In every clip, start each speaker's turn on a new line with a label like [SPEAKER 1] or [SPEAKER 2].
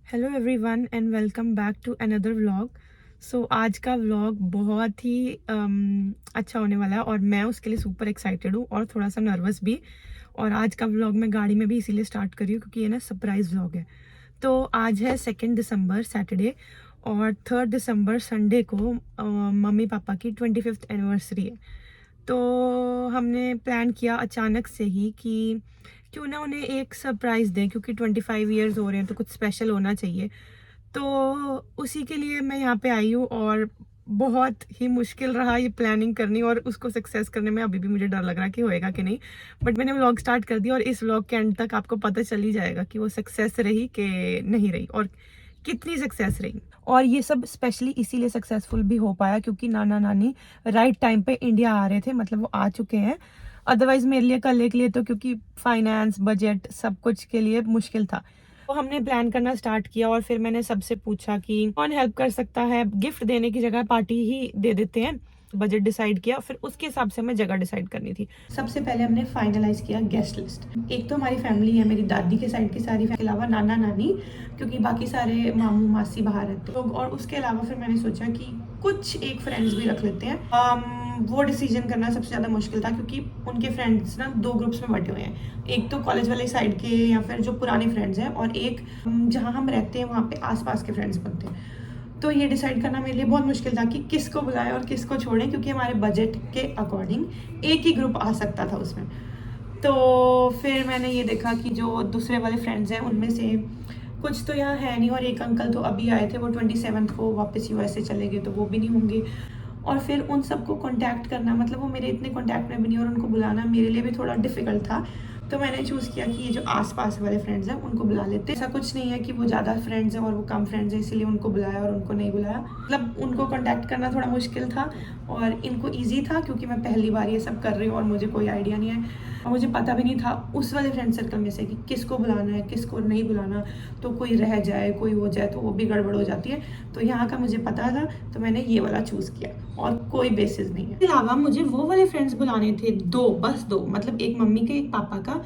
[SPEAKER 1] Hello everyone and welcome back to another vlog. आज का vlog बहुत ही अच्छा होने वाला है और मैं उसके लिए सुपर एक्साइटेड हूँ और थोड़ा सा नर्वस भी। और आज का व्लॉग मैं गाड़ी में भी इसीलिए स्टार्ट कर रही हूँ क्योंकि ये ना सरप्राइज व्लॉग है। तो आज है 2 दिसंबर सैटरडे और 3 दिसंबर संडे को मम्मी पापा की 25th एनिवर्सरी है। तो हमने प्लान किया अचानक से ही कि क्यों ना उन्हें एक सरप्राइज़ दें, क्योंकि 25 ईयर्स हो रहे हैं तो कुछ स्पेशल होना चाहिए। तो उसी के लिए मैं यहाँ पे आई हूँ और बहुत ही मुश्किल रहा ये प्लानिंग करनी और उसको सक्सेस करने में। अभी भी मुझे डर लग रहा है कि होएगा कि नहीं, बट मैंने व्लॉग स्टार्ट कर दिया और इस व्लॉग के एंड तक आपको पता चल ही जाएगा कि वो सक्सेस रही कि नहीं रही और कितनी सक्सेस रही। और ये सब स्पेशली इसीलिए सक्सेसफुल भी हो पाया क्योंकि नाना नानी राइट टाइम पे इंडिया आ रहे थे, मतलब वो आ चुके हैं। अदरवाइज मेरे लिए कल के लिए तो क्योंकि फाइनेंस बजट सब कुछ के लिए मुश्किल था। तो हमने प्लान करना स्टार्ट किया और फिर मैंने सबसे पूछा कि कौन हेल्प कर सकता है। गिफ्ट देने की जगह पार्टी ही दे देते हैं। बजट डिसाइड किया, फिर उसके हिसाब से हमें जगह डिसाइड करनी थी। सबसे पहले हमने फाइनलाइज किया गेस्ट लिस्ट। एक तो हमारी फैमिली है, मेरी दादी के साइड की सारी, के अलावा नाना नानी, क्योंकि बाकी सारे मामू मासी बाहर रहते हैं। और उसके अलावा फिर मैंने सोचा कि कुछ एक फ्रेंड्स भी रख लेते हैं। वो डिसीजन करना सबसे ज़्यादा मुश्किल था क्योंकि उनके फ्रेंड्स ना 2 ग्रुप्स में बटे हुए हैं। एक तो कॉलेज वाले साइड के या फिर जो पुराने फ्रेंड्स हैं, और एक जहाँ हम रहते हैं वहाँ पे आसपास के फ्रेंड्स बनते हैं। तो ये डिसाइड करना मेरे लिए बहुत मुश्किल था कि किसको बुलाएं और किसको छोड़ें, क्योंकि हमारे बजट के अकॉर्डिंग एक ही ग्रुप आ सकता था उसमें। तो फिर मैंने ये देखा कि जो दूसरे वाले फ्रेंड्स हैं उनमें से कुछ तो यहाँ है नहीं, और एक अंकल तो अभी आए थे, वो 27 को वापस यूएसए चले गए, तो वो भी नहीं होंगे। और फिर उन सबको कांटेक्ट करना, मतलब वो मेरे इतने कांटेक्ट में भी नहीं, और उनको बुलाना मेरे लिए भी थोड़ा डिफिकल्ट था। तो मैंने चूज़ किया कि ये जो आसपास वाले फ्रेंड्स हैं उनको बुला लेते। ऐसा कुछ नहीं है कि वो ज़्यादा फ्रेंड्स हैं और वो कम फ्रेंड्स हैं इसीलिए उनको बुलाया और उनको नहीं बुलाया। मतलब उनको कांटेक्ट करना थोड़ा मुश्किल था और इनको ईजी था क्योंकि मैं पहली बार ये सब कर रही हूँ और मुझे कोई आइडिया नहीं है और मुझे पता भी नहीं था उस वाले फ्रेंड सर्कल में से कि किसको बुलाना है किसको नहीं बुलाना। तो कोई रह जाए कोई हो जाए तो वो भी गड़बड़ हो जाती है। तो यहाँ का मुझे पता था तो मैंने ये वाला चूज़ किया और कोई बेसिस नहीं है। इसके अलावा मुझे वो वाले फ्रेंड्स बुलाने थे, बस दो, मतलब एक मम्मी के एक पापा का,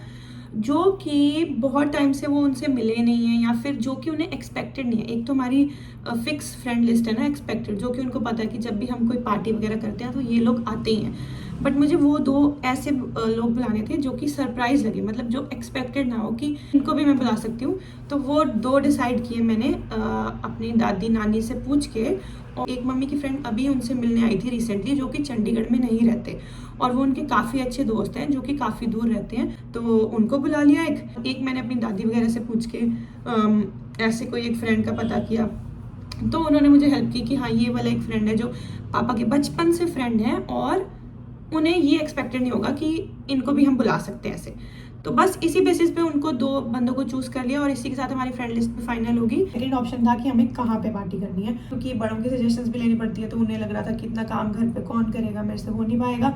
[SPEAKER 1] जो कि बहुत टाइम से वो उनसे मिले नहीं हैं या फिर जो कि उन्हें एक्सपेक्टेड नहीं है। एक तो हमारी फिक्स फ्रेंड लिस्ट है ना एक्सपेक्टेड, जो कि उनको पता है कि जब भी हम कोई पार्टी वगैरह करते हैं तो ये लोग आते ही हैं। बट मुझे वो 2 ऐसे लोग बुलाने थे जो कि सरप्राइज लगे, मतलब जो एक्सपेक्टेड ना हो कि इनको भी मैं बुला सकती हूँ। तो वो 2 डिसाइड किए मैंने अपनी दादी नानी से पूछ के। और एक मम्मी की फ्रेंड अभी उनसे मिलने आई थी रिसेंटली, जो कि चंडीगढ़ में नहीं रहते और वो उनके काफ़ी अच्छे दोस्त हैं जो कि काफ़ी दूर रहते हैं, तो उनको बुला लिया। एक मैंने अपनी दादी वगैरह से पूछ के ऐसे कोई एक फ्रेंड का पता किया, तो उन्होंने मुझे हेल्प की कि हाँ ये वाला एक फ्रेंड है जो पापा के बचपन से फ्रेंड है और उन्हें ये एक्सपेक्टेड नहीं होगा कि इनको भी हम बुला सकते हैं ऐसे। तो बस इसी बेसिस पे उनको 2 बंदों को चूज कर लिया और इसी के साथ हमारी फ्रेंड लिस्ट भी फाइनल होगी। सेकंड ऑप्शन था कि हमें कहाँ पे पार्टी करनी है, क्योंकि बड़ों की सजेशंस भी लेनी पड़ती है, तो उन्हें लग रहा था कि इतना काम घर पे कौन करेगा, मेरे से हो नहीं पाएगा।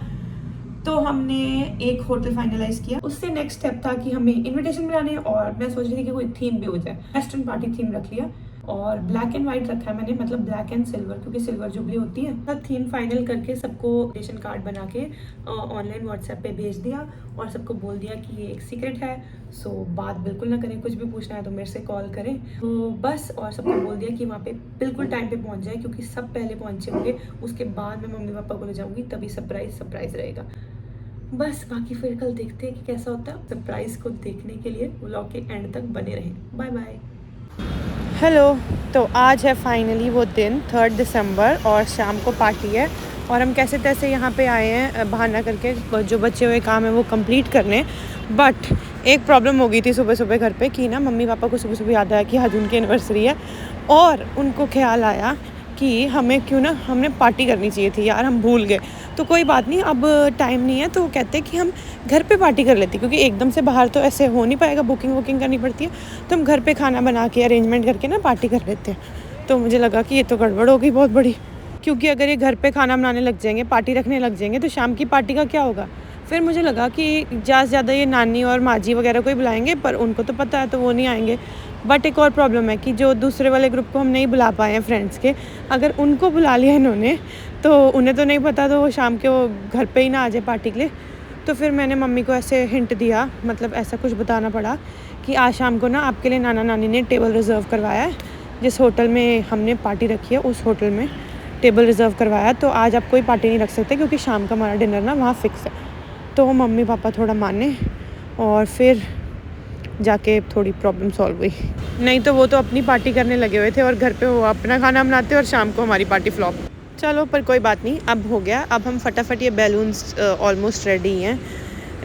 [SPEAKER 1] तो हमने एक होटल फाइनलाइज किया। उससे नेक्स्ट स्टेप था कि हमें इनविटेशन बनाने, और मैं सोच रही थी कि कोई थीम भी हो जाए। वेस्टर्न पार्टी थीम रख लिया और ब्लैक एंड व्हाइट रखा है मैंने, मतलब ब्लैक एंड सिल्वर, क्योंकि सिल्वर जुबली होती है। थीम फाइनल करके सबको इनविटेशन कार्ड बना के ऑनलाइन व्हाट्सएप पे भेज दिया और सबको बोल दिया कि ये एक सीक्रेट है, सो बात बिल्कुल ना करें, कुछ भी पूछना है तो मेरे से कॉल करें। तो बस, और सबको बोल दिया कि वहाँ पे बिल्कुल टाइम पे पहुँच जाए, क्योंकि सब पहले पहुँचे होंगे, उसके बाद मैं मम्मी पापा को ले जाऊँगी, तभी सरप्राइज रहेगा। बस बाकी फिर कल देखते हैं कि कैसा होता है। सरप्राइज को देखने के लिए व्लॉग के एंड तक बने रहें। Bye bye. हेलो, तो आज है फाइनली वो दिन 3 दिसंबर और शाम को पार्टी है और हम कैसे तैसे यहाँ पे आए हैं बहाना करके जो बचे हुए काम है वो कंप्लीट करने। बट एक प्रॉब्लम हो गई थी सुबह सुबह घर पे कि ना मम्मी पापा को सुबह सुबह याद आया कि आज उनकी एनिवर्सरी है और उनको ख्याल आया कि हमें क्यों ना हमने पार्टी करनी चाहिए थी यार, हम भूल गए। तो कोई बात नहीं, अब टाइम नहीं है, तो वो कहते हैं कि हम घर पे पार्टी कर लेते, क्योंकि एकदम से बाहर तो ऐसे हो नहीं पाएगा, बुकिंग करनी पड़ती है, तो हम घर पे खाना बना के अरेंजमेंट करके ना पार्टी कर लेते हैं। तो मुझे लगा कि ये तो गड़बड़ हो गई बहुत बड़ी, क्योंकि अगर ये घर पे खाना बनाने लग जाएंगे, पार्टी रखने लग जाएंगे, तो शाम की पार्टी का क्या होगा। फिर मुझे लगा कि ज़्यादा से ज़्यादा ये नानी और माजी वगैरह को ही बुलाएंगे, पर उनको तो पता है तो वो नहीं आएंगे। बट एक और प्रॉब्लम है कि जो दूसरे वाले ग्रुप को हम नहीं बुला पाए हैं फ्रेंड्स के, अगर उनको बुला लिया इन्होंने तो उन्हें तो नहीं पता, तो वो शाम के वो घर पे ही ना आ जाए पार्टी के लिए। तो फिर मैंने मम्मी को ऐसे हिंट दिया, मतलब ऐसा कुछ बताना पड़ा कि आज शाम को ना आपके लिए नाना नानी ने टेबल रिज़र्व करवाया है। जिस होटल में हमने पार्टी रखी है उस होटल में टेबल रिज़र्व करवाया, तो आज आप कोई पार्टी नहीं रख सकते क्योंकि शाम का हमारा डिनर ना वहाँ फ़िक्स है। तो मम्मी पापा थोड़ा माने और फिर जाके थोड़ी प्रॉब्लम सॉल्व हुई, नहीं तो वो तो अपनी पार्टी करने लगे हुए थे और घर पे वो अपना खाना बनाते और शाम को हमारी पार्टी फ्लॉप। चलो पर कोई बात नहीं, अब हो गया। अब हम फटाफट ये बैलून्स ऑलमोस्ट रेडी हैं,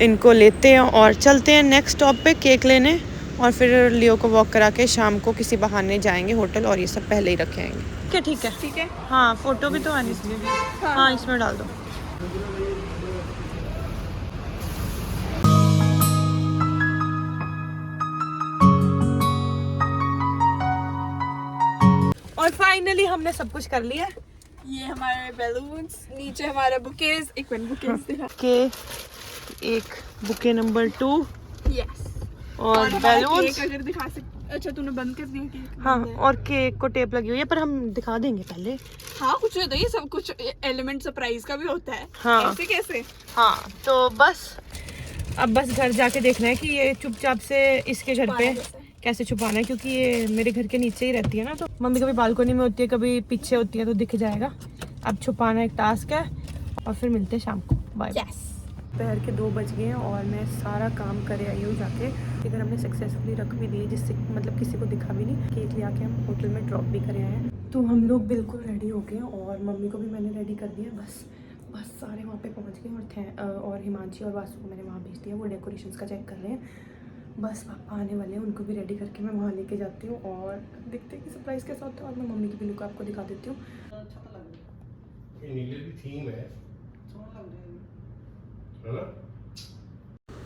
[SPEAKER 1] इनको लेते हैं और चलते हैं नेक्स्ट स्टॉप पे केक लेने, और फिर लियो को वॉक करा के शाम को किसी बहाने जाएंगे होटल, और ये सब पहले ही रखे आएंगे। ठीक है ठीक है। हाँ फ़ोटो भी तो आनी इसमें भी। हाँ इसमें डाल दो। और फाइनली हमने सब कुछ कर लिया।
[SPEAKER 2] ये हमारे बैलून्स, नीचे हमारा बुकेज, एक मिनट बुकेज दिखा
[SPEAKER 1] के एक बुके नंबर 2।
[SPEAKER 2] यस।
[SPEAKER 1] और बैलून्स
[SPEAKER 2] अगर दिखा सकते। अच्छा तूने बंद कर दिया केक?
[SPEAKER 1] हाँ, और केक को टेप लगी हुई है पर हम दिखा देंगे पहले।
[SPEAKER 2] हाँ कुछ होता है, ये सब कुछ एलिमेंट सरप्राइज का भी होता है।
[SPEAKER 1] हाँ
[SPEAKER 2] ऐसे कैसे?
[SPEAKER 1] हाँ तो बस अब बस घर जाके देखना है कि ये चुपचाप से इसके घर पे कैसे छुपाना है, क्योंकि ये मेरे घर के नीचे ही रहती है ना, तो मम्मी कभी बालकनी में होती है कभी पीछे होती है तो दिख जाएगा। अब छुपाना एक टास्क है और फिर मिलते हैं शाम को। बाय। दोपहर के 2 बज गए हैं और मैं सारा काम करे आई हूँ जाके। इधर हमने सक्सेसफुली रख भी दिए, जिससे मतलब किसी को दिखा भी नहीं। केक ले आके हम होटल में ड्रॉप भी करे आए हैं। तो हम लोग बिल्कुल रेडी हो गए और मम्मी को भी मैंने रेडी कर दिया। बस सारे वहाँ पे पहुँच गए और हिमांशी और वासु को मैंने वहाँ भेज दिया, वो डेकोरेशंस का चेक कर रहे हैं। बस पापा आने वाले हैं, उनको भी रेडी करके मैं वहाँ लेके जाती हूँ और देखते हैं कि सरप्राइज़ कैसा होता है। और मैं मम्मी की भी लुक आपको दिखा देती हूँ।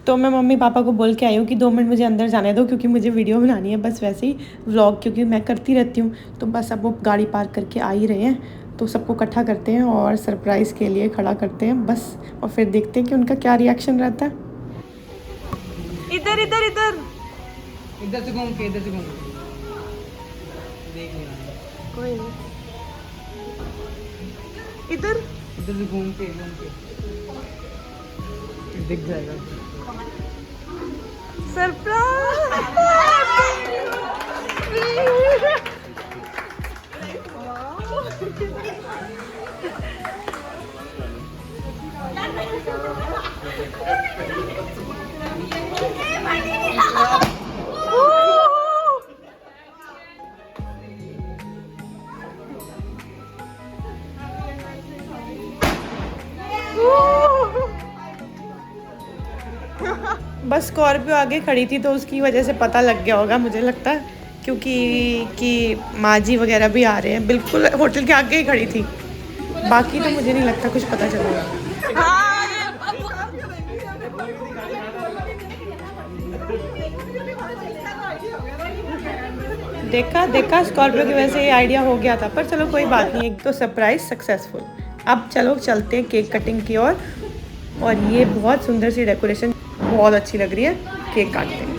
[SPEAKER 1] तो मैं मम्मी पापा को बोल के आई हूँ कि 2 मिनट मुझे अंदर जाने दो, क्योंकि मुझे वीडियो बनानी है बस वैसे ही व्लॉग, क्योंकि मैं करती रहती हूँ। तो बस अब वो गाड़ी पार्क करके आ ही रहे हैं, तो सबको इकट्ठा करते हैं और सरप्राइज़ के लिए खड़ा करते हैं बस, और फिर देखते हैं कि उनका क्या रिएक्शन रहता है। इधर इधर इधर
[SPEAKER 3] इधर से घूम के देख लेना।
[SPEAKER 1] कोई नहीं, इधर
[SPEAKER 3] से घूम के दिख जाएगा।
[SPEAKER 1] बस स्कॉर्पियो आगे खड़ी थी तो उसकी वजह से पता लग गया होगा मुझे लगता है, क्योंकि कि माँ जी वगैरह भी आ रहे हैं। बिल्कुल होटल के आगे ही खड़ी थी, बाकी तो मुझे नहीं लगता कुछ पता चलेगा। देखा स्कॉर्पियो की वजह से ये आइडिया हो गया था, पर चलो कोई बात नहीं, एक तो सरप्राइज सक्सेसफुल। अब चलो चलते हैं केक कटिंग की ओर। और ये बहुत सुंदर सी डेकोरेशन बहुत अच्छी लग रही है। केक काटते हैं।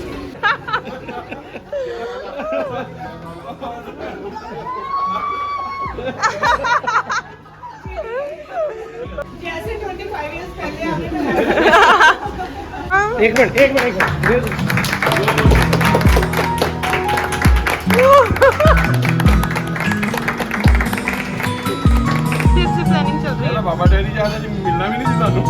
[SPEAKER 1] जैसे 25 इयर्स पहले
[SPEAKER 3] एक मिनट
[SPEAKER 1] प्लानिंग चल रही है।
[SPEAKER 4] बाबा डैडी जा रहे हैं, मिलना भी नहीं सी सानू।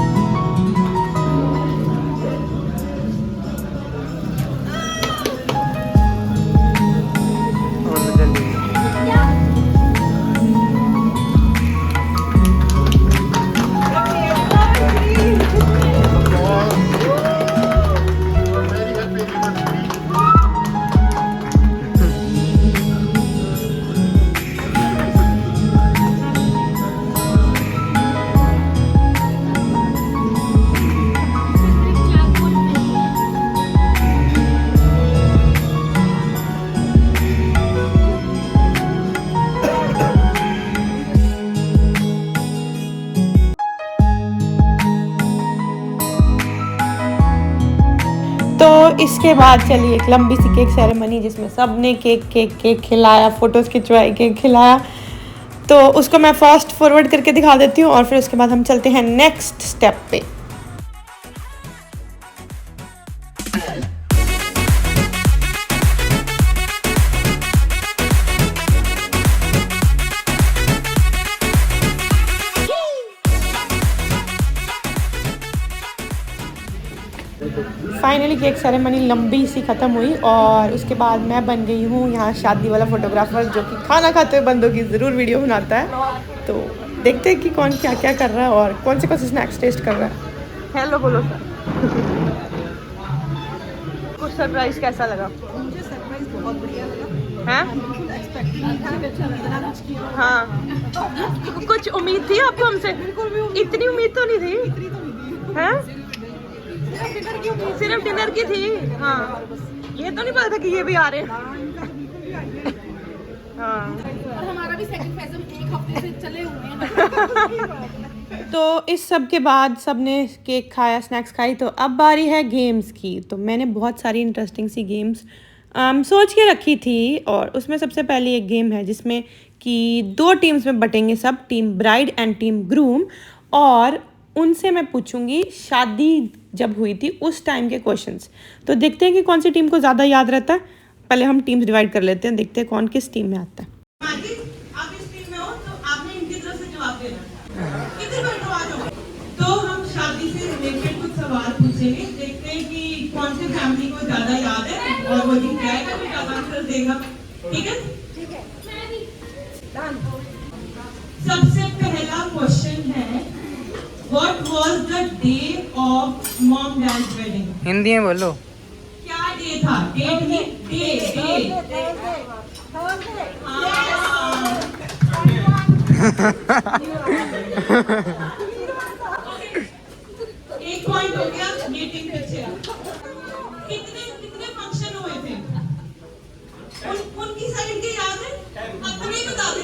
[SPEAKER 1] तो इसके बाद चली एक लंबी सी केक सेरेमनी, जिसमें सब ने केक खिलाया, फ़ोटोज़ खिंचवाए, केक खिलाया। तो उसको मैं फास्ट फॉरवर्ड करके दिखा देती हूँ और फिर उसके बाद हम चलते हैं नेक्स्ट स्टेप पे। फाइनली केक सेरेमनी लंबी सी ख़त्म हुई और उसके बाद मैं बन गई हूँ यहाँ शादी वाला फोटोग्राफर जो कि खाना खाते हुए बंदों की ज़रूर वीडियो बनाता है। तो देखते हैं कि कौन क्या क्या कर रहा है और कौन से स्नैक्स टेस्ट कर रहा है। हेलो बोलो सर। कुछ सरप्राइज कैसा लगा?
[SPEAKER 2] मुझे सरप्राइज बहुत बढ़िया लगा।
[SPEAKER 1] हैं?
[SPEAKER 2] बिल्कुल एक्सपेक्ट नहीं था इतना कुछ किया।
[SPEAKER 1] हाँ, कुछ उम्मीद थी आपको हमसे?
[SPEAKER 2] बिल्कुल भी
[SPEAKER 1] इतनी उम्मीद तो नहीं थी।
[SPEAKER 2] इतनी तो नहीं थी।
[SPEAKER 1] हैं? सिर्फ डिनर की थी। हाँ, ये तो नहीं पता था कि ये भी आ रहे हैं। हाँ,
[SPEAKER 2] और हमारा भी सेकंड फेज में एक हफ्ते से चले हुए हैं।
[SPEAKER 1] तो इस सब के बाद सब ने केक खाया, स्नैक्स खाई, तो अब बारी है गेम्स की। तो मैंने बहुत सारी इंटरेस्टिंग सी गेम्स सोच के रखी थी और उसमें सबसे पहले एक गेम है जिसमें कि 2 टीम्स में बटेंगे सब, team bride and team groom, और उनसे मैं पूछूंगी शादी जब हुई थी उस टाइम के क्वेश्चंस। तो देखते हैं कि कौन सी टीम को ज़्यादा याद रहता है। पहले हम टीम्स डिवाइड कर लेते हैं, देखते हैं कौन किस टीम में आता है।
[SPEAKER 5] आप इस टीम में हो तो आपने इनकी तरफ से जवाब देना। कितने बैठो आ जाओ। तो हम शादी से रिलेटेड कुछ सवाल पूछेंगे, देखते हैं कि कौन सी फैमिली को ज्यादा याद है और वो जीत जाएगा, वो ज्यादा आंसर देगा। ठीक है? सबसे पहला क्वेश्चन है, what was the day of mom dad wedding?
[SPEAKER 3] Hindi में बोलो।
[SPEAKER 5] क्या डे था? डेट नहीं, डे। एक पॉइंट हो गया, ये टीम पीछे। कितने फंक्शन हुए थे? उनकी साइड के याद है? अपने ही बता दे।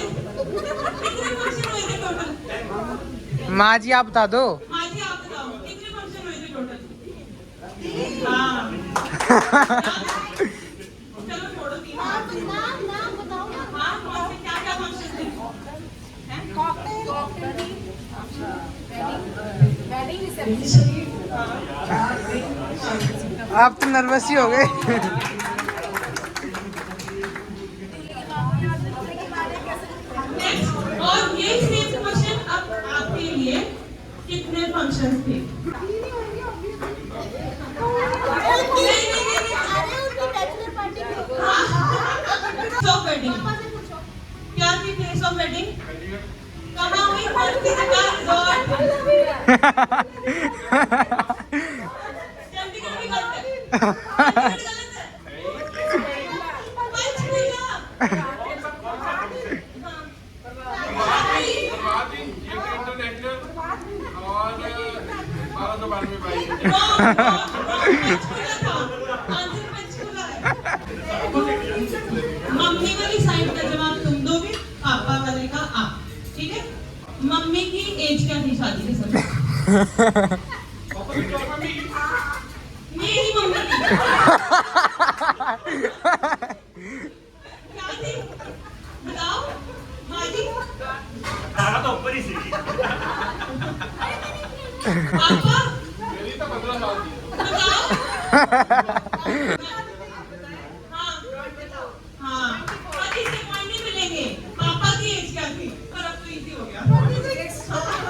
[SPEAKER 5] कितने फंक्शन हुए थे टोटल?
[SPEAKER 3] माँ जी आप बता दो।
[SPEAKER 5] माँ जी आप बताओ, कितने फंक्शन हुए थे टोटल? हाँ। चलो छोड़ो, 3 नाम बताओ। हाँ, कौन से क्या फंक्शन थे?
[SPEAKER 3] आप तो नर्वस ही हो गए।
[SPEAKER 5] और ये सेम क्वेश्चन अब आपके लिए, कितने फंक्शन थे? क्या थी प्लेस ऑफ वेडिंग? कहाँ हुई? कौन सी जगह? चंडीगढ़ भी गलत है। मम्मी वाली साइड का जवाब तुम दोगे, पापा वाले का आप। ठीक है? मम्मी की एज क्या थी शादी के समय? मेरी मम्मी की क्या थी? बताओ माँ जी। तो ऊपर ही सी। पापा मेरी तो 15 साल की। बताओ। हाँ, और इससे पॉइंट नहीं मिलेंगे। पापा की एज क्या थी? पर अब तो इजी हो गया।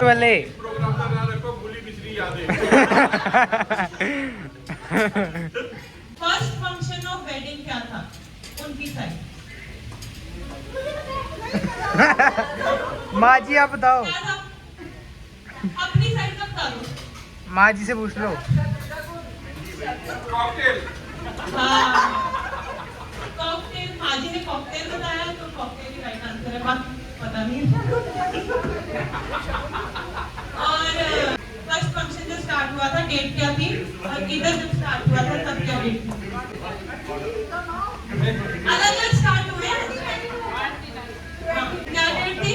[SPEAKER 3] वाले
[SPEAKER 4] प्रोग्राम का नाम रखो, भूली पिछली यादें।
[SPEAKER 5] फर्स्ट फंक्शन ऑफ वेडिंग क्या था उनकी साइड?
[SPEAKER 3] माँ जी आप बताओ।
[SPEAKER 5] क्या था? अपनी साइड का बता दो।
[SPEAKER 3] माँ जी से पूछ लो।
[SPEAKER 4] कॉकटेल।
[SPEAKER 5] हाँ, कॉकटेल। माँ जी ने कॉकटेल बताया तो कॉकटेल ही राइट आंसर है। बाकी पता नहीं। और फर्स्ट फंक्शन जो स्टार्ट हुआ था, डेट क्या थी? और इधर जब स्टार्ट हुआ था तब क्या डेट थी? अलग-अलग स्टार्ट हुए हैं। क्या डेट थी?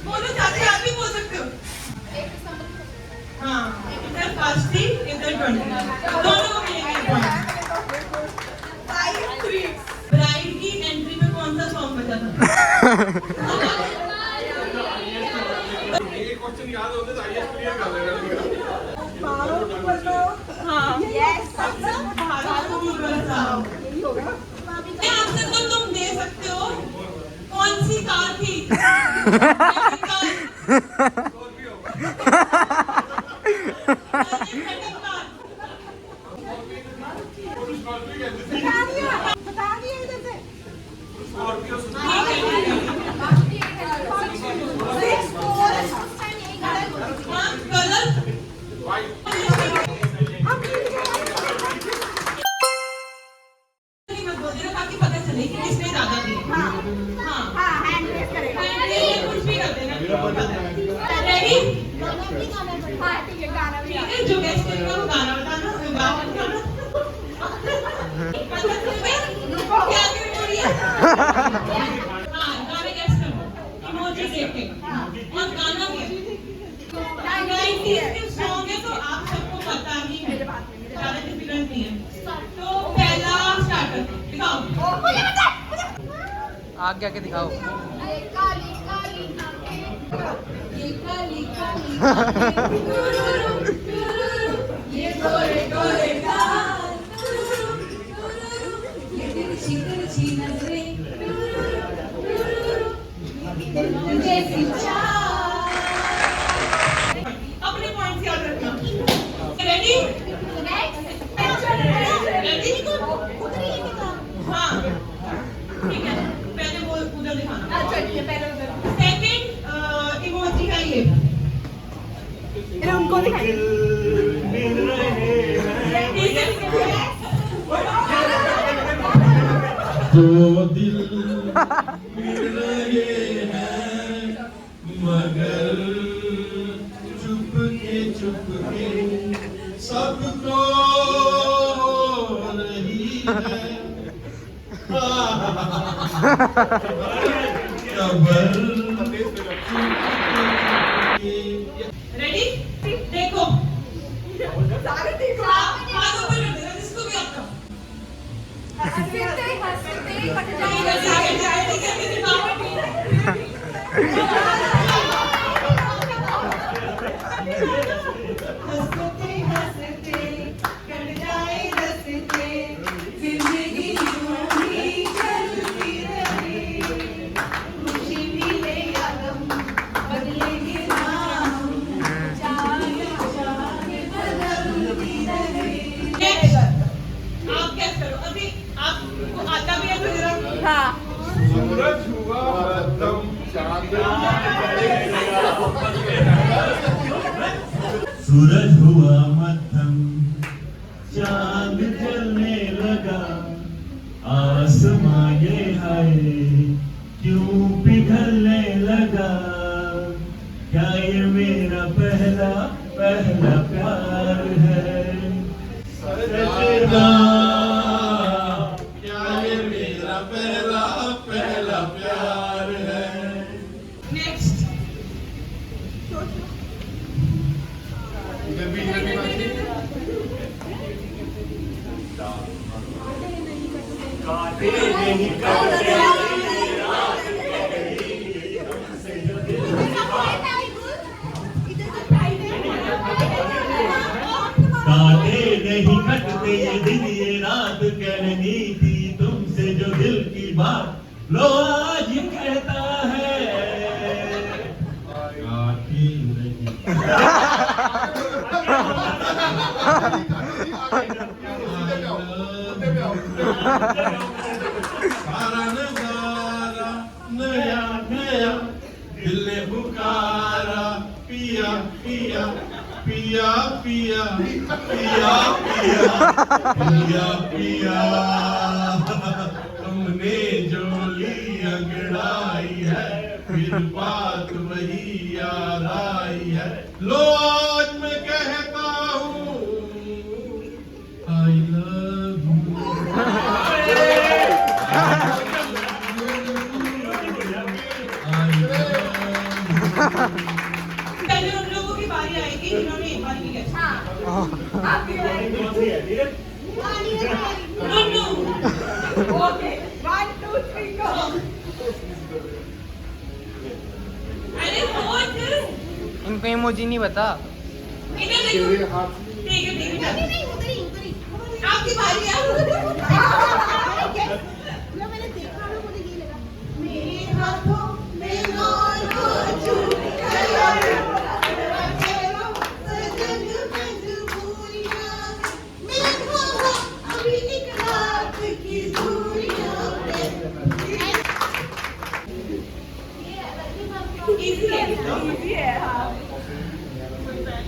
[SPEAKER 5] बोलो चाची, आप भी बोल सकते हो। हाँ, इधर फर्स्ट थी, इधर 20। दोनों को मिलेंगे पॉइंट। ब्राइड की एंट्री में कौन सा सॉन्ग बजा था?
[SPEAKER 4] ये क्वेश्चन याद होते तो आईएएस क्लियर कर लेना।
[SPEAKER 5] हाँ, क्या आंसर तो तुम दे सकते हो? कौन सी कार थी? ताकि पता चले कि किसने ज्यादा दिए। कुछ भी कर देना। रेडी? ठीक है, जो गेस्ट करेगा वो गाना बताना। क्या करें बोलिए? हाँ, गाने गेस्ट करो। इमोजी देख के और गाना भी है। 90s के सॉन्ग है तो आप सबको पता ही है, ज़्यादा डिफिकल्ट नहीं है। तो पहला स्टार्टर दिखाओ।
[SPEAKER 3] आगे आके दिखाओ।
[SPEAKER 5] ये गोरे गोरे गाल, ये तिरछी तिरछी नजरें, जैसी चाल। अपने पॉइंट्स याद रखना। रेडी? रेडी? हाँ, ठीक है। पहले वो उधर दिखाना। अच्छा ठीक है, पहले उधर। सेकंड इमोजी है ये। उनको दिखाइए।
[SPEAKER 6] दो दिल मिल रहे हैं मगर चुपके चुपके सबको रही है खबर।
[SPEAKER 5] रेडी? देखो सारे देखो। हाथ ऊपर कर देना जिसको भी आपका। हंसते कट जाएगा। ठीक है दिखाओ। हंसते हंसते कट जाए रस्ते, जिंदगी यूं ही चलती रहे, खुशी मिले या गम बदलेंगे ना हम, चाहे चाहे बदलती रहे। आप क्या करो अभी, आपको आता भी है गुजरात? हाँ।
[SPEAKER 4] सूरज हुआ मध्यम चांद
[SPEAKER 6] सूरज हुआ मध्यम चांद जलने लगा, आसमां ये है क्यों पिघलने लगा, क्या ये मेरा पहला पहला प्यार है सजना, क्या ये मेरा पहला पहला प्यार है।
[SPEAKER 5] नेक्स्ट
[SPEAKER 6] काटे नहीं कटते ये दिन ये रात, कहनी थी तुमसे जो दिल की बात, लो आज कहता है काटे नहीं। सारा नजारा नया नया, दिल ने पुकारा पिया पिया पिया पिया पिया पिया पिया पिया, तुमने जो ली अंगड़ाई है, फिर बात वही याद आई है, लो आज मैं कहता हूँ आई लव यू।
[SPEAKER 5] पहले उन लोगों की बारी आएगी जिन्होंने एक बार किया। हाँ। आपकी बारी। नुन्नू। ओके 1 2 3 गो। अरे बहुत।
[SPEAKER 3] इनको इमोजी नहीं बता।
[SPEAKER 5] इधर देखो। ठीक है ठीक है। नहीं उधर ही आपकी बारी है। मैंने देखा मुझे ये लगा मेरे हाथों में लो छूट गया, सजन मजबूरियां मैं अभी की दूरियों पे इजी है हाँ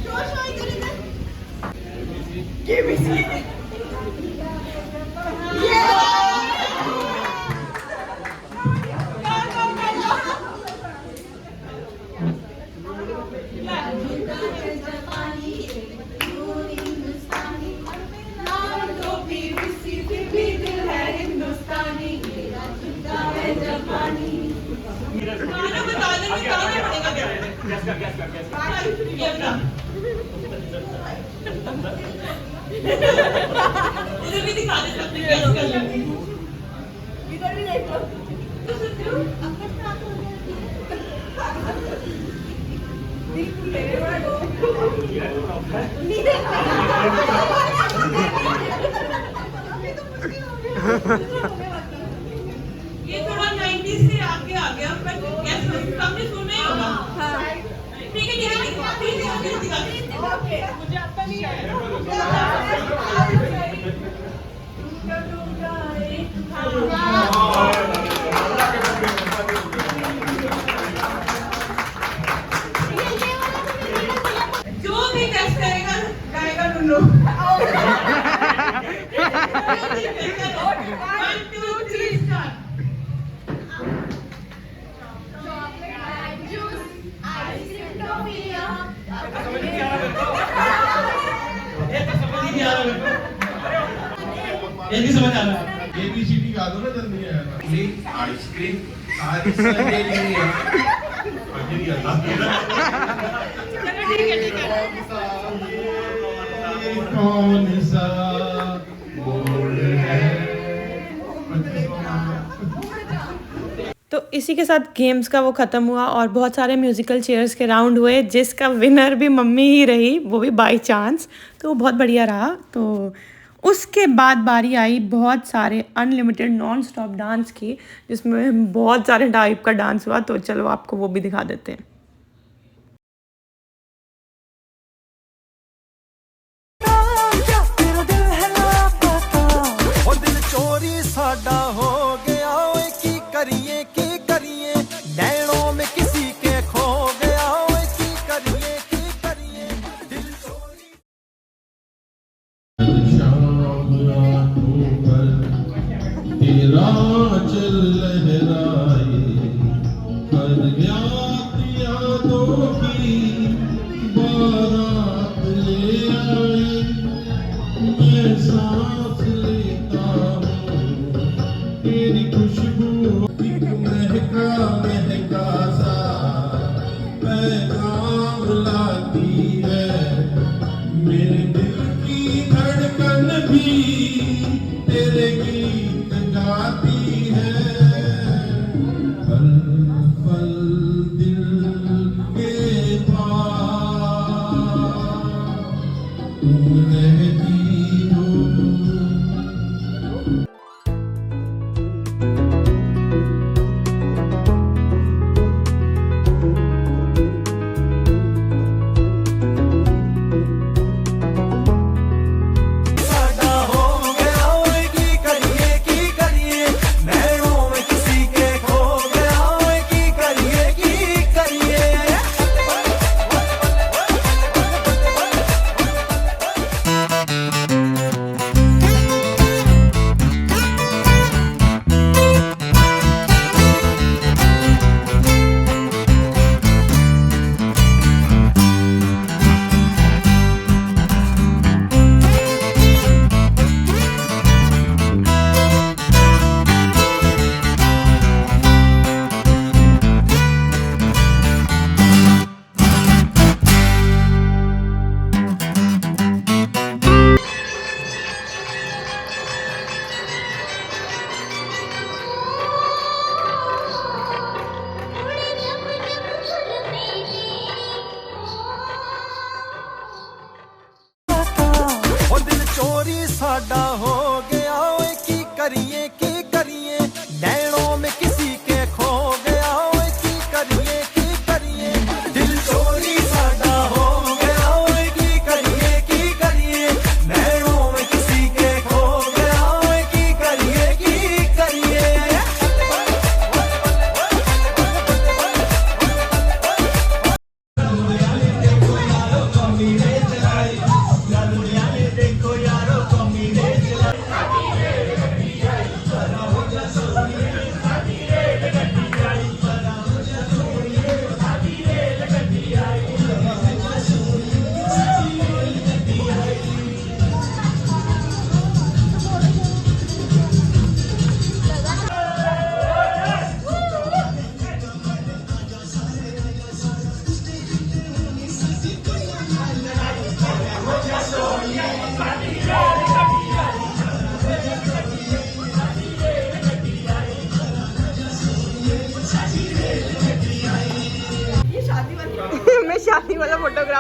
[SPEAKER 5] शो इधर इधर इधर भी दिखा दे सकते हैं इधर भी देख लो ये थोड़ा 90s से आगे आ गया पर कैसे सबने सुना ही होगा ठीक है ओके मुझे आता नहीं है जो भी टेस्ट करेगा गाएगा नुन्नू 1 2 3 स्टार्ट
[SPEAKER 6] ये भी समझ आ रहा है ABCD गा दो ना जल्दी है आइसक्रीम सारी सहेली अभी नहीं आता कौन सा बोल है
[SPEAKER 1] तो इसी के साथ गेम्स का वो ख़त्म हुआ और बहुत सारे म्यूज़िकल चेयर्स के राउंड हुए जिसका विनर भी मम्मी ही रही, वो भी बाय चांस। तो वो बहुत बढ़िया रहा। तो उसके बाद बारी आई बहुत सारे अनलिमिटेड नॉन स्टॉप डांस की, जिसमें बहुत सारे टाइप का डांस हुआ। तो चलो आपको वो भी दिखा देते हैं।
[SPEAKER 6] तेरा चल लहराए कर ज्ञात यादों की बारात ले आए मैं सांस लेता हूँ तेरी खुशबू एक महका महका सा पैगाम लाती है मेरे दिल की धड़कन भी तेरे गीत गाती है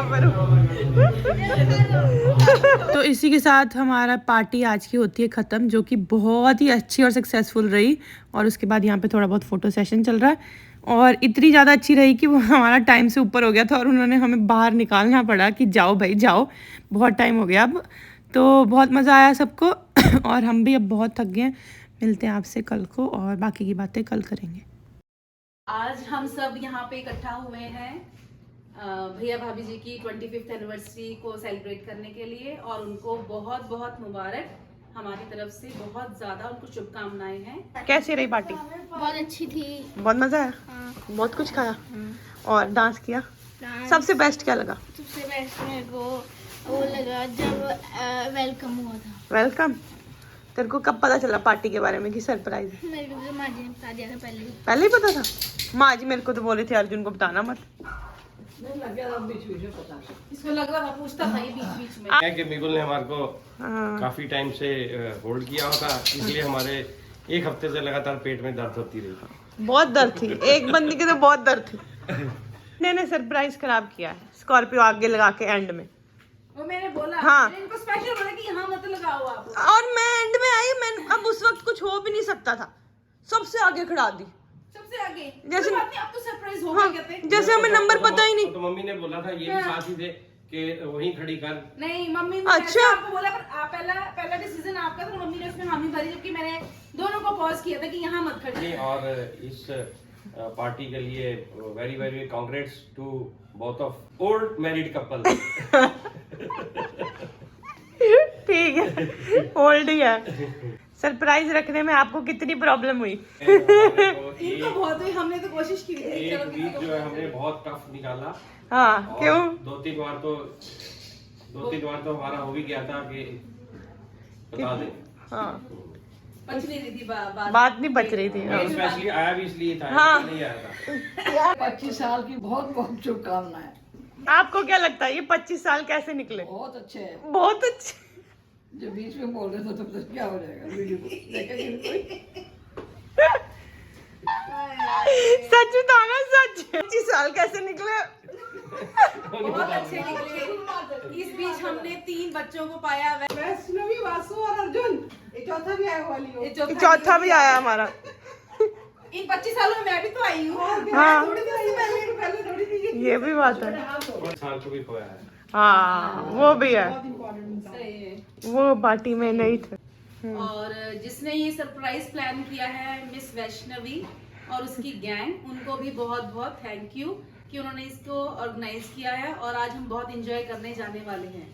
[SPEAKER 1] बराबर हूँ। तो इसी के साथ हमारा पार्टी आज की होती है ख़त्म, जो कि बहुत ही अच्छी और सक्सेसफुल रही। और उसके बाद यहाँ पे थोड़ा बहुत फ़ोटो सेशन चल रहा है, और इतनी ज़्यादा अच्छी रही कि वो हमारा टाइम से ऊपर हो गया था और उन्होंने हमें बाहर निकालना पड़ा कि जाओ भाई जाओ, बहुत टाइम हो गया अब। तो बहुत मज़ा आया सबको और हम भी अब बहुत थक गए हैं। मिलते हैं आपसे कल को और बाकी की बातें कल करेंगे।
[SPEAKER 7] आज हम सब यहाँ पे इकट्ठा हुए हैं भैया भाभी जी की 25th एनिवर्सरी को सेलिब्रेट करने के लिए, और उनको बहुत बहुत मुबारक हमारी तरफ से, बहुत ज्यादा उनको शुभकामनाएं हैं।
[SPEAKER 1] कैसी रही पार्टी?
[SPEAKER 8] बहुत अच्छी थी।
[SPEAKER 1] बहुत मज़ा आया। बहुत कुछ खाया और डांस किया। सबसे बेस्ट क्या लगा?
[SPEAKER 8] सबसे बेस्ट मेरे को वो लगा जब वेलकम हुआ था।
[SPEAKER 1] वेलकम। तेरे को कब पता चला पार्टी के बारे में कि सरप्राइज है?
[SPEAKER 8] मेरे को तो माँ जी ने बता दिया था पहले ही।
[SPEAKER 1] पहले ही पता था? माँ जी मेरे को तो बोले थे अर्जुन को बताना मत।
[SPEAKER 7] इसको लग रहा था पूछता था ये बीच बीच में।
[SPEAKER 4] है कि मिगुल ने हमारे को
[SPEAKER 1] हाँ।
[SPEAKER 4] काफी टाइम से होल्ड किया होता, इसलिए हमारे एक हफ्ते से लगातार पेट में दर्द होती रही।
[SPEAKER 1] बहुत दर्द थी, एक बंदी की तो बहुत दर्द थी। मैंने सरप्राइज खराब किया है, स्कॉर्पियो आगे लगा के एंड में।
[SPEAKER 7] वो मैंने बोला,
[SPEAKER 1] हाँ।
[SPEAKER 7] मैंने इनको स्पेशल बोला कि यहाँ मत लगाओ आप।
[SPEAKER 1] और मैं एंड में आई, मैं अब उस वक्त कुछ हो भी नहीं सकता था, सबसे आगे खड़ा दी।
[SPEAKER 7] सबसे आगे
[SPEAKER 1] जैसे-
[SPEAKER 7] कोई बात नहीं, आप तो सरप्राइज हो
[SPEAKER 1] हाँ,
[SPEAKER 7] गए कहते।
[SPEAKER 1] जैसे हमें नंबर पता ही नहीं।
[SPEAKER 4] तो मम्मी ने बोला था ये भी साथ ही थे कि वहीं खड़ी कर।
[SPEAKER 7] नहीं, मम्मी ने
[SPEAKER 1] अच्छा।
[SPEAKER 7] ऐसे आपको बोला, पर आप पहला डिसीजन आपका था, मम्मी ने उसमें हामी भरी, जबकि मैंने दोनों को पॉज किया था कि यहाँ मत खड़े।
[SPEAKER 4] और इस पार्टी के लिए very very congrats to both of old married couple.
[SPEAKER 1] ठीक है, ओल्ड ही है। सरप्राइज रखने में आपको कितनी प्रॉब्लम हुई?
[SPEAKER 7] इनको बहुत हुई, हमने तो कोशिश की थी।
[SPEAKER 4] एक
[SPEAKER 7] चलो किसी
[SPEAKER 4] वीक
[SPEAKER 7] को
[SPEAKER 4] जो है हमने बहुत टफ निकाला।
[SPEAKER 1] हाँ,
[SPEAKER 4] और
[SPEAKER 1] क्यों?
[SPEAKER 4] दो तीन बार तो हमारा हो भी गया था कि बता दें।
[SPEAKER 1] हाँ,
[SPEAKER 7] बच नहीं रही थी बात।
[SPEAKER 1] बात नहीं बच रही थी। हाँ।
[SPEAKER 4] स्पेशली आया भी इसलिए था,
[SPEAKER 1] हाँ।
[SPEAKER 4] नहीं आया था।
[SPEAKER 9] 25 साल की बहुत बहुत शुभकामनाएं।
[SPEAKER 1] आपको क्या लगता है ये 25 साल कैसे निकले?
[SPEAKER 9] बहुत अच्छे हैं।
[SPEAKER 1] बहुत अच्छे।
[SPEAKER 9] जो बीच में बोल रहे थे तो क्या हो जाएगा वीडियो को देखेंगे
[SPEAKER 1] सच बताना, सच 25 साल कैसे निकले?
[SPEAKER 7] बहुत अच्छे निकले। इस बीच हमने 3 बच्चों को पाया।
[SPEAKER 2] वैष्णवी, वासु और अर्जुन, ये चौथा भी आया वाली हो।
[SPEAKER 7] ये
[SPEAKER 1] चौथा भी आया हमारा।
[SPEAKER 7] इन 25 सालों में मैं भी तो आई हूँ।
[SPEAKER 1] हाँ।
[SPEAKER 7] थोड़ी देर से पहले
[SPEAKER 2] थोड़ी सी
[SPEAKER 1] ये भी बात है।
[SPEAKER 4] साल को भी खोया है।
[SPEAKER 1] हाँ, वो भी है।
[SPEAKER 7] सही है।
[SPEAKER 1] वो पार्टी में नहीं थे।
[SPEAKER 7] और जिसने ये सरप्राइज प्लान किया है, मिस वैष्णवी और उसकी गैंग, उनको भी बहुत बहुत थैंक यू कि उन्होंने इसको ऑर्गेनाइज किया है, और आज हम बहुत एंजॉय करने जाने वाले हैं।